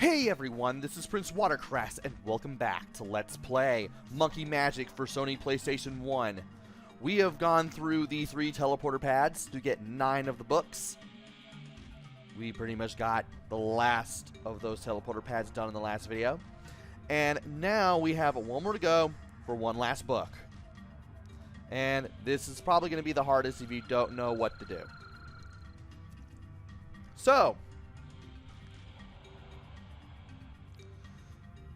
Hey everyone, this is PrinceWatercress, and welcome back to Let's Play Monkey Magic for Sony PlayStation 1. We have gone through the 3 teleporter pads to get 9 of the books. We pretty much got the last of those teleporter pads done in the last video. And now we have one more to go for one last book. And this is probably going to be the hardest if you don't know what to do. So,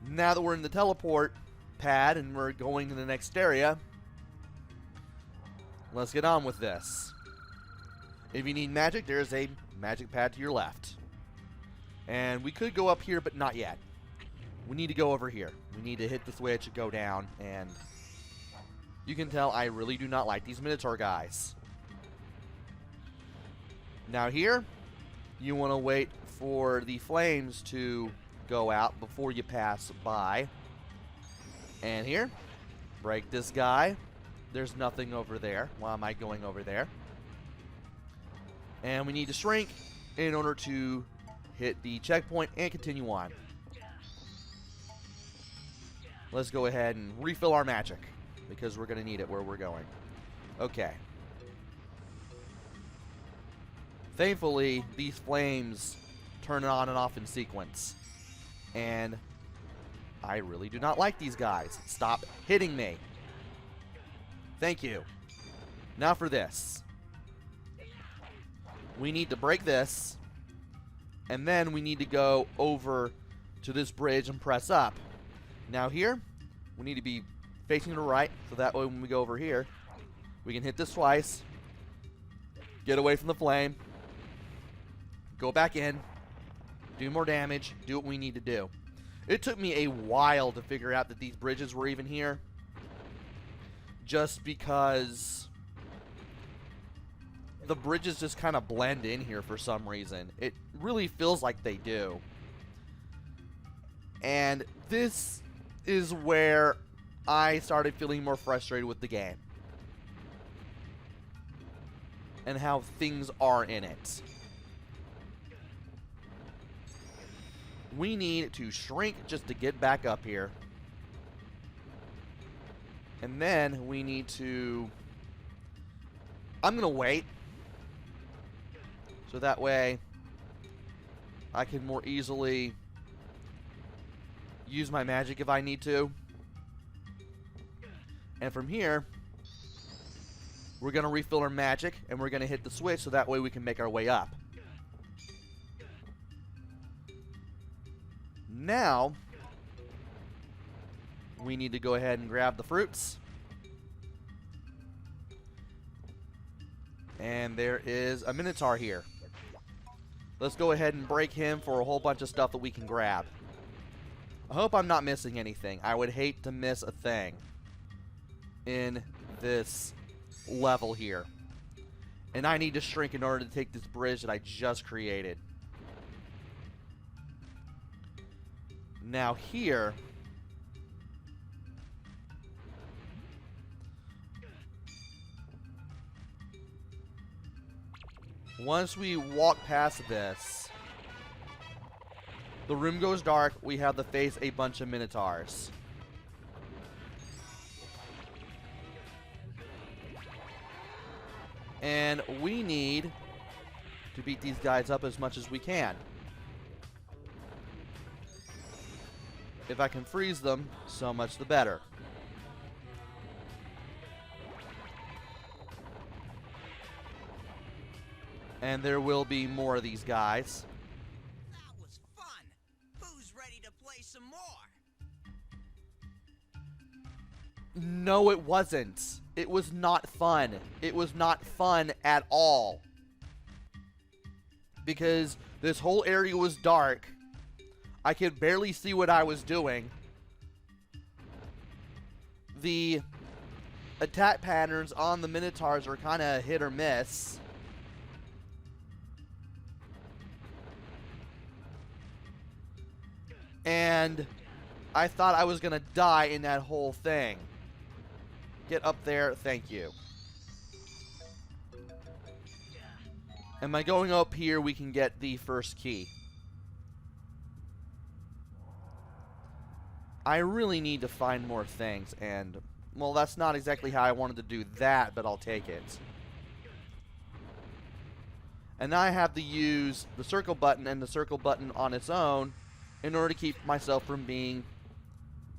now that we're in the teleport pad and we're going to the next area, let's get on with this. If you need magic, there's a magic pad to your left. And we could go up here, but not yet. We need to go over here. We need to hit the switch, go down, and you can tell I really do not like these Minotaur guys. Now here, you want to wait for the flames to go out before you pass by. And here, break this guy. There's nothing over there. Why am I going over there? And we need to shrink in order to hit the checkpoint and continue on. Let's go ahead and refill our magic, because we're going to need it where we're going. Okay. Thankfully, these flames turn on and off in sequence. And I really do not like these guys. Stop hitting me. Thank you. Now for this. We need to break this. And then we need to go over to this bridge and press up. Now here, we need to be facing to the right, so that way when we go over here, we can hit this twice, get away from the flame, go back in, do more damage, do what we need to do. It took me a while to figure out that these bridges were even here, just because the bridges just kind of blend in here for some reason. It really feels like they do. And this is where I started feeling more frustrated with the game and how things are in it. We need to shrink just to get back up here. And then we need to... I'm going to wait. So that way I can more easily use my magic if I need to. And from here, we're going to refill our magic and we're going to hit the switch so that way we can make our way up. Now, we need to go ahead and grab the fruits. And there is a Minotaur here. Let's go ahead and break him for a whole bunch of stuff that we can grab. I hope I'm not missing anything. I would hate to miss a thing in this level here. And I need to shrink in order to take this bridge that I just created. Now here, once we walk past this, the room goes dark. We have to face a bunch of Minotaurs. And we need to beat these guys up as much as we can. If I can freeze them, so much the better. And there will be more of these guys. That was fun. Who's ready to play some more? No, it wasn't. It was not fun. It was not fun at all. Because this whole area was dark. I could barely see what I was doing. The attack patterns on the Minotaurs are kind of hit or miss. And I thought I was going to die in that whole thing. Get up there, thank you. And by going up here, we can get the first key. I really need to find more things, and, well, that's not exactly how I wanted to do that, but I'll take it. And now I have to use the circle button and the circle button on its own in order to keep myself from being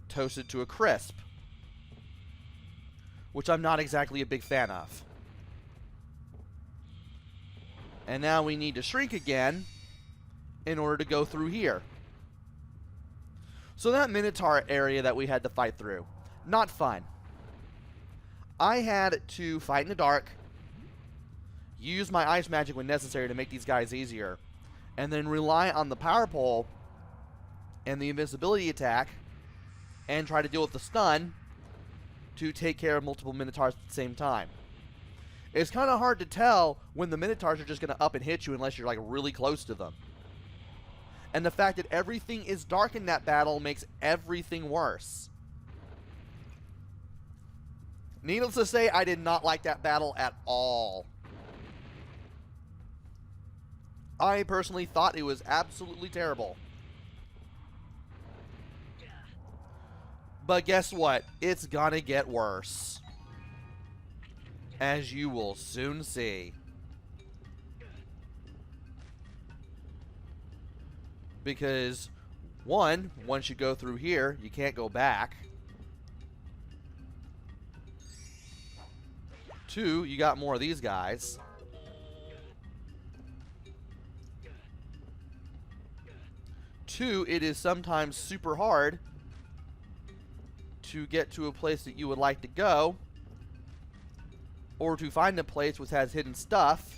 toasted to a crisp, which I'm not exactly a big fan of. And now we need to shrink again in order to go through here. So that Minotaur area that we had to fight through, not fun. I had to fight in the dark, use my ice magic when necessary to make these guys easier, and then rely on the power pole and the invincibility attack and try to deal with the stun to take care of multiple Minotaurs at the same time. It's kind of hard to tell when the Minotaurs are just going to up and hit you unless you're like really close to them. And the fact that everything is dark in that battle makes everything worse. Needless to say, I did not like that battle at all. I personally thought it was absolutely terrible. But guess what? It's gonna get worse. As you will soon see. Because, one, once you go through here, you can't go back. Two, you got more of these guys. Two, it is sometimes super hard to get to a place that you would like to go, or to find a place which has hidden stuff.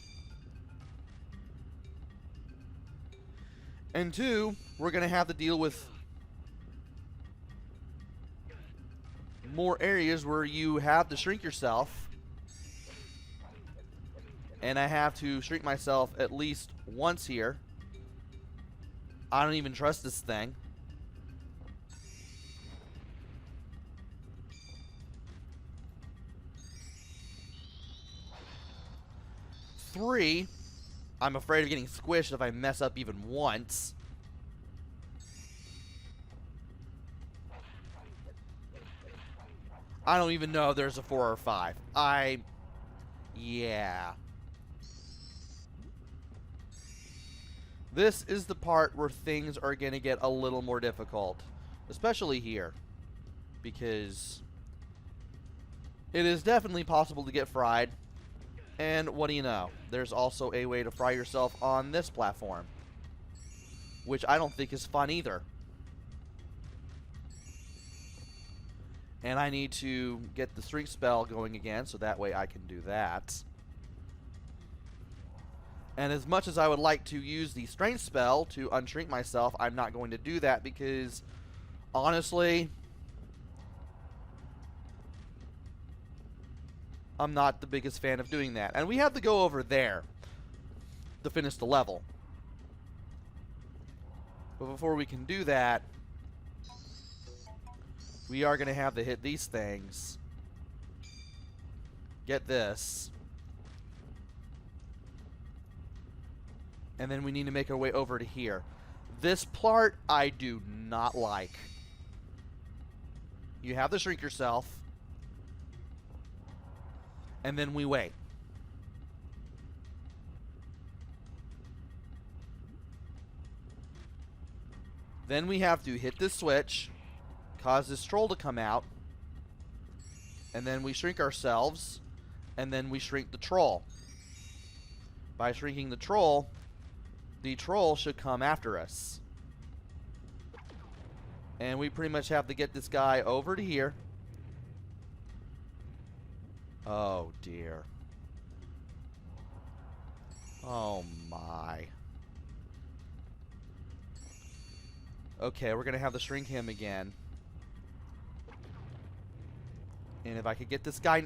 And two, we're going to have to deal with more areas where you have to shrink yourself. And I have to shrink myself at least once here. I don't even trust this thing. Three, I'm afraid of getting squished if I mess up even once. I don't even know if there's a 4 or 5. Yeah. This is the part where things are going to get a little more difficult. Especially here. Because it is definitely possible to get fried. And what do you know? There's also a way to fry yourself on this platform, which I don't think is fun either. And I need to get the shrink spell going again, so that way I can do that. And as much as I would like to use the strength spell to unshrink myself, I'm not going to do that because, honestly, I'm not the biggest fan of doing that. And we have to go over there to finish the level. But before we can do that, we are going to have to hit these things. Get this. And then we need to make our way over to here. This part I do not like. You have to shrink yourself. And then we wait. Then we have to hit this switch, cause this troll to come out, and then we shrink ourselves, and then we shrink the troll. By shrinking the troll should come after us. And we pretty much have to get this guy over to here. Oh dear. Oh my. Okay, we're gonna have to shrink him again. And if I could get this guy...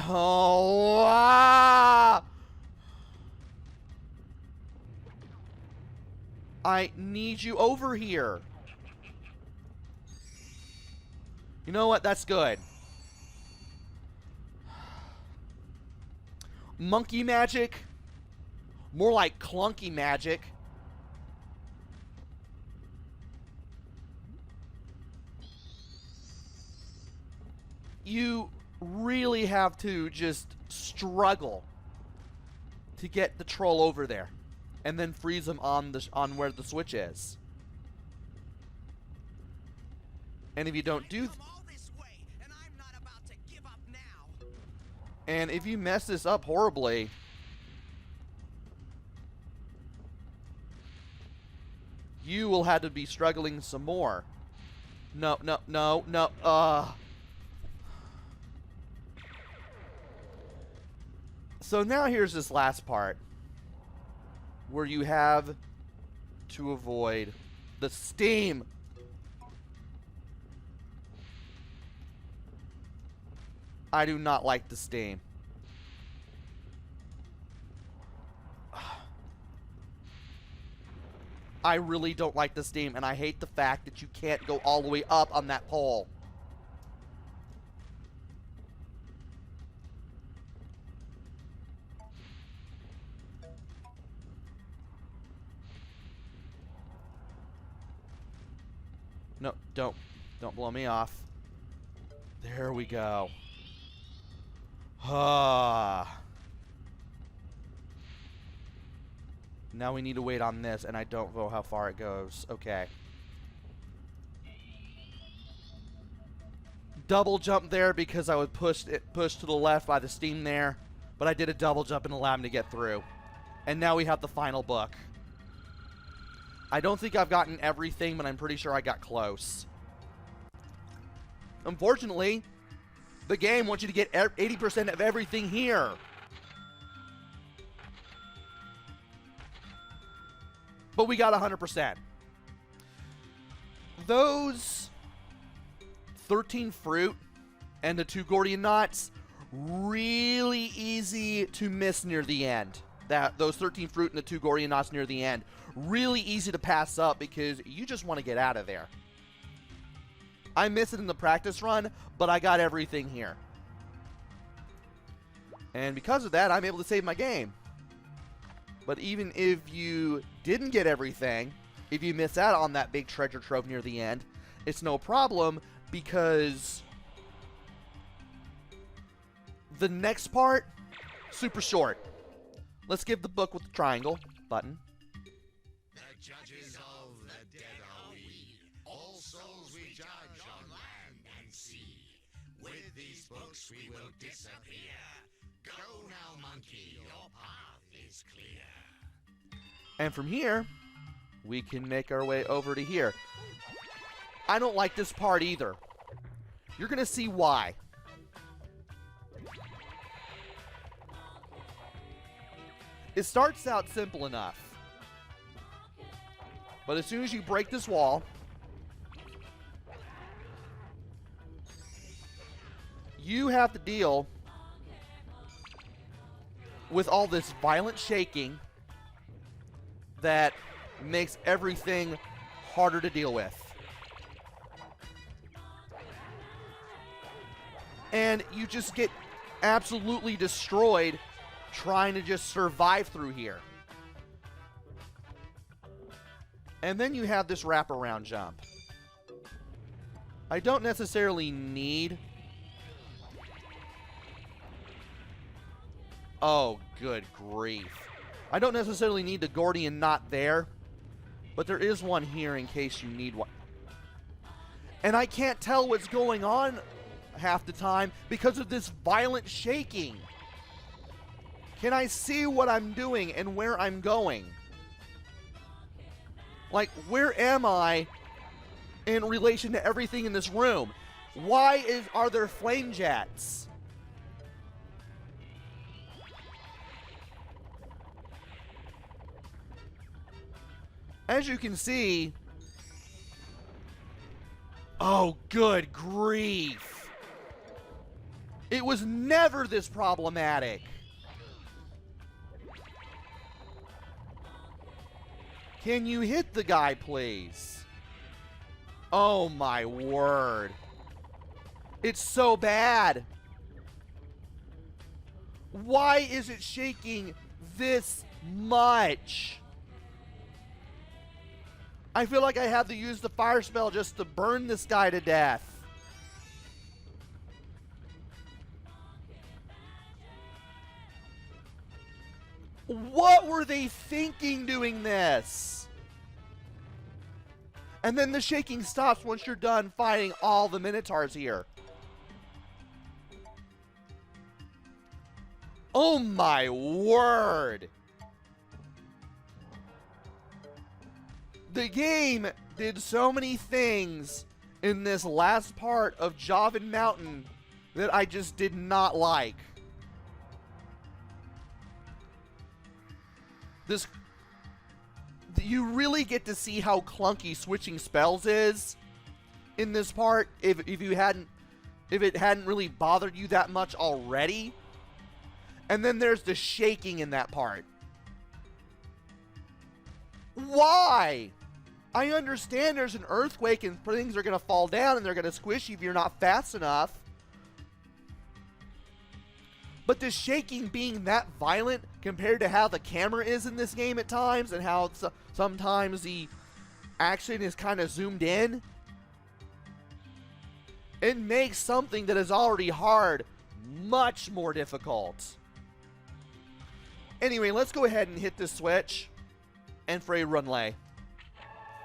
Oh, ah! I need you over here. You know what? That's good. Monkey magic. More like clunky magic. you really have to just struggle to get the troll over there and then freeze him on where the switch is. And if you don't do and if you mess this up horribly, you will have to be struggling some more. No. So now here's this last part where you have to avoid the steam. I do not like the steam. I really don't like the steam, and I hate the fact that you can't go all the way up on that pole. No, don't blow me off. There we go. Ah. Now we need to wait on this, and I don't know how far it goes. Okay. Double jump there because I was pushed to the left by the steam there, but I did a double jump and allowed me to get through. And now we have the final book. I don't think I've gotten everything, but I'm pretty sure I got close. Unfortunately, the game wants you to get 80% of everything here. But we got 100%. Those 13 fruit and the 2 Gordian knots, really easy to miss near the end. Those 13 fruit and the 2 Gordian knots near the end, really easy to pass up because you just want to get out of there. I missed it in the practice run, but I got everything here. And because of that, I'm able to save my game. But even if you didn't get everything, if you miss out on that big treasure trove near the end, it's no problem because the next part, super short. Let's give the book with the triangle button. The judges of the dead are we, all souls we judge on land and sea. With these books we will disappear. Go now, monkey, your path is clear. And from here, we can make our way over to here. I don't like this part either. You're going to see why. It starts out simple enough. But as soon as you break this wall, you have to deal with all this violent shaking that makes everything harder to deal with. And you just get absolutely destroyed trying to just survive through here. And then you have this wraparound jump. I don't necessarily need... Oh, good grief. I don't necessarily need the Gordian knot there, but there is one here in case you need one. And I can't tell what's going on half the time because of this violent shaking. Can I see what I'm doing and where I'm going? Like, where am I in relation to everything in this room? Why are there flame jets? As you can see, oh, good grief. It was never this problematic. Can you hit the guy, please? Oh, my word. It's so bad. Why is it shaking this much? I feel like I have to use the fire spell just to burn this guy to death. What were they thinking doing this? And then the shaking stops once you're done fighting all the Minotaurs here. Oh my word! The game did so many things in this last part of Javan Mountain that I just did not like. You really get to see how clunky switching spells is in this part if it hadn't really bothered you that much already. And then there's the shaking in that part. Why? I understand there's an earthquake and things are going to fall down and they're going to squish you if you're not fast enough. But the shaking being that violent compared to how the camera is in this game at times and how sometimes the action is kind of zoomed in, it makes something that is already hard much more difficult. Anyway, let's go ahead and hit this switch and for a runway.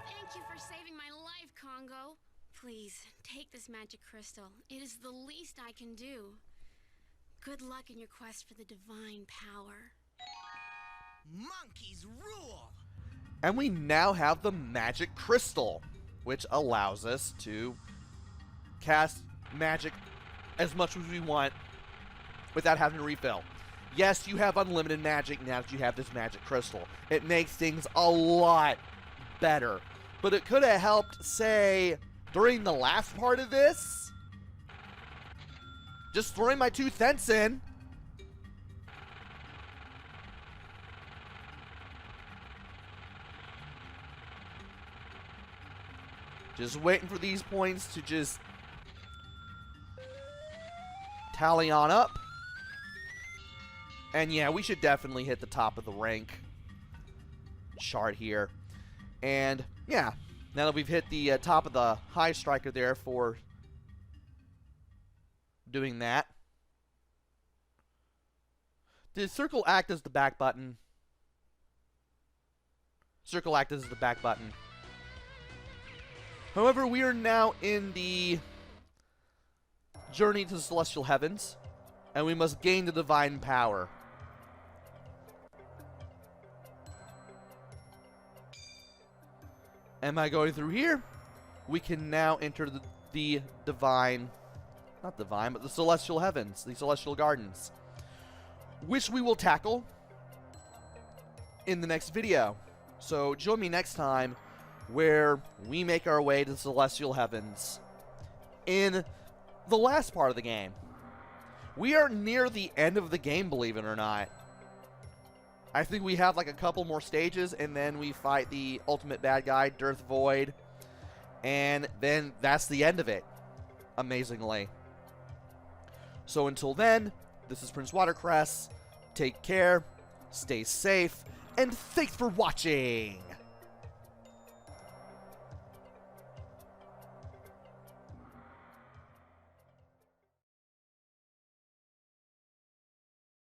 Thank you for saving my life, Congo. Please, take this magic crystal. It is the least I can do. Good luck in your quest for the divine power. Monkeys rule! And we now have the magic crystal, which allows us to cast magic as much as we want without having to refill. Yes, you have unlimited magic now that you have this magic crystal. It makes things a lot better. But it could have helped, say, during the last part of this. Just throwing my 2 cents in. Just waiting for these points to just tally on up. And yeah, we should definitely hit the top of the rank chart here. And yeah, now that we've hit the top of the high striker there for doing that. Did circle act as the back button? Circle act as the back button. However, we are now in the journey to the celestial heavens, and we must gain the divine power. Am I going through here? We can now enter the divine, not divine, but the celestial heavens, the celestial gardens, which we will tackle in the next video. So join me next time where we make our way to the celestial heavens in the last part of the game. We are near the end of the game, believe it or not. I think we have like a couple more stages, and then we fight the ultimate bad guy, Dearth Void, and then that's the end of it, amazingly. So until then, this is PrinceWatercress. Take care, stay safe, and thanks for watching!